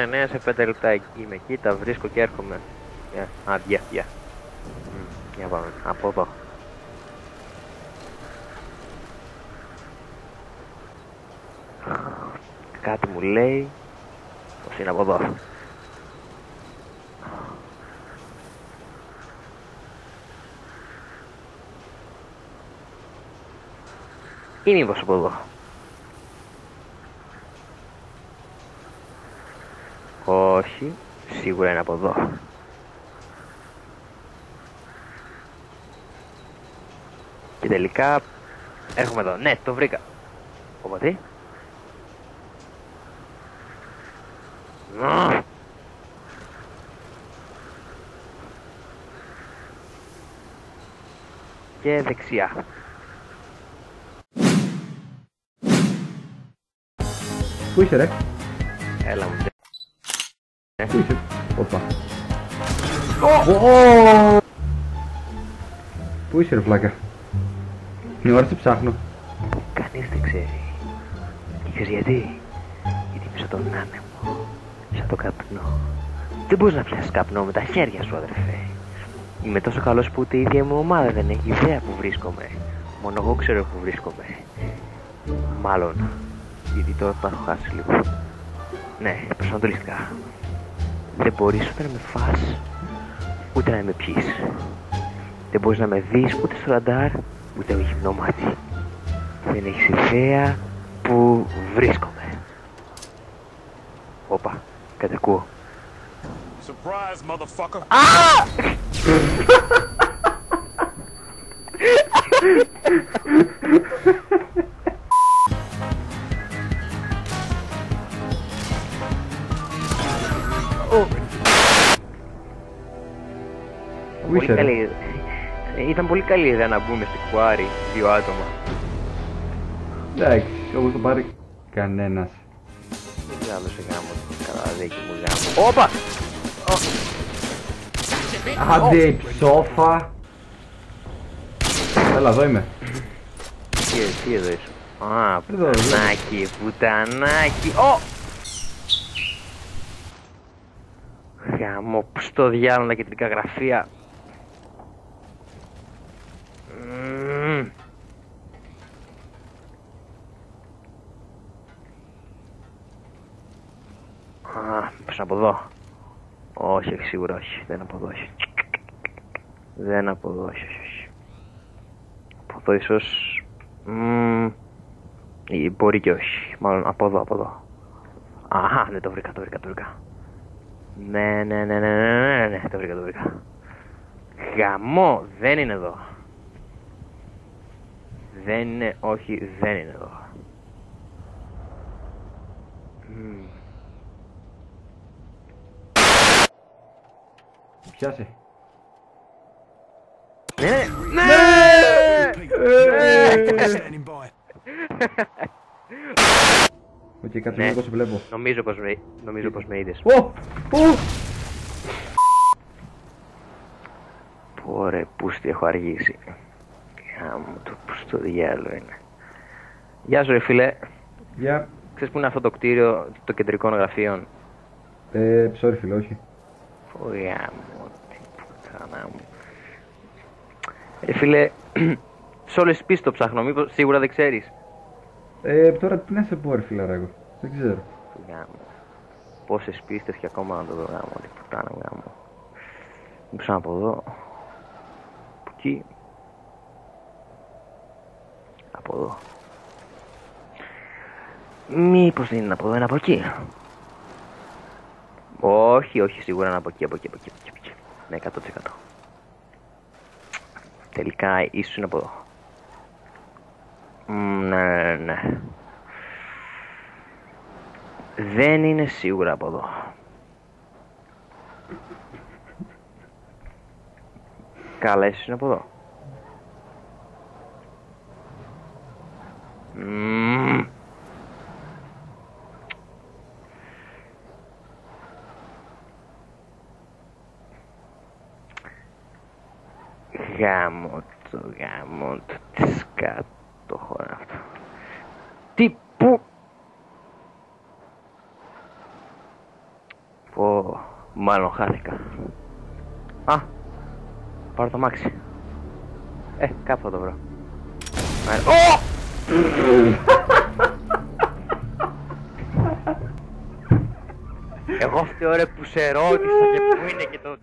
Ναι, σε 5 λεπτά είμαι εκεί, τα βρίσκω και έρχομαι. Γεια. Για πάμε, από εδώ. Κάτι μου λέει πως είναι από εδώ. Ή μήπως από εδώ. Όχι, σίγουρα είναι από εδώ. Και τελικά έρχομαι εδώ. Ναι, το βρήκα. Οπα τι? Και δεξιά. Πού είσαι ρε? Έλα μου. Πού είσαι? Οπα. Πού είσαι ρε βλάκα? Την ώρα σε ψάχνω. Κανείς δεν ξέρει. Και ξέρεις γιατί? Γιατί πίσω τον άνεμο, σαν το καπνό. Δεν μπορείς να πιάσεις καπνό με τα χέρια σου, αδερφέ. Είμαι τόσο καλός που ούτε η ίδια μου ομάδα δεν έχει ιδέα που βρίσκομαι. Μόνο εγώ ξέρω που βρίσκομαι. Μάλλον, γιατί τώρα τα έχω χάσει λίγο. Ναι, προσανατολιστικά. Δεν μπορείς ούτε να με φας, ούτε να με πιείς. Δεν μπορείς να με δεις ούτε στο ραντάρ, ούτε με γυμνό μάτι. Δεν έχεις ιδέα που βρίσκομαι. Όπα, κατακούω. Surprise, motherfucker! Πού είσαι ρε? Ήταν πολύ καλή ιδέα να μπούμε στη κουάρη 2 άτομα. Εντάξει, όπως το πάρει κανένας. Γάμο σε γάμο, καλά δίκη μου γάμο. Όπα! Άντε ψόφα. Έλα εδώ είμαι. Τι εδώ είσαι? Α, Εδώ, εδώ. πουτανάκι. Γάμο, στο διάλογο τα κεντρικά γραφεία. Μήπως από εδώ? Όχι, σίγουρα όχι. Δεν από εδώ, όχι. Δεν από εδώ, όχι. Από εδώ ίσως... μπορεί και όχι. Μάλλον από εδώ. Αχα, ναι, το βρήκα. Ναι, το βρήκα. Γαμό, δεν είναι εδώ. Δεν είναι εδώ. Πιάσε. Ναι! Standing by. Οκ, κάτσε λίγο σε βλέπω. Νομίζω πως με είδες. Ωραία, πούστη, έχω αργήσει. Γάμο το, πού στο διάλογο είναι. Γεια σου ρε φίλε. Γεια. Ξέρεις που είναι αυτό το κτίριο των κεντρικών γραφείων? Sorry φίλε, όχι. Γάμο, τι πουτάνα μου. Ρε φίλε, σε όλες τις πίστες το ψάχνω, μήπως σίγουρα δεν ξέρεις? Τώρα τι να σε πω ρε φιλαράκο. Δεν ξέρω. Γάμο. Πόσες πίστες και ακόμα να το δω, γάμο, τι πουτάνα μου, γάμο. Μήπως είναι από εδώ? Από εκεί? Από εδώ? Μήπως δεν είναι από εδώ, είναι από εκεί? Όχι, σίγουρα είναι από εκεί. Ναι, 100%. Τελικά ίσως είναι από εδώ. Ναι. Δεν είναι σίγουρα από εδώ. Καλά, ίσως είναι από εδώ. Γάμο το, τι σκάτω χώρα αυτό. Τι, πού? Πω, μάλλον χάθηκα. Α, πάρω το μάξι. Κάπου θα το βρω. Ω! Εγώ φταίω ρε που σε ρώτησα και πού είναι και το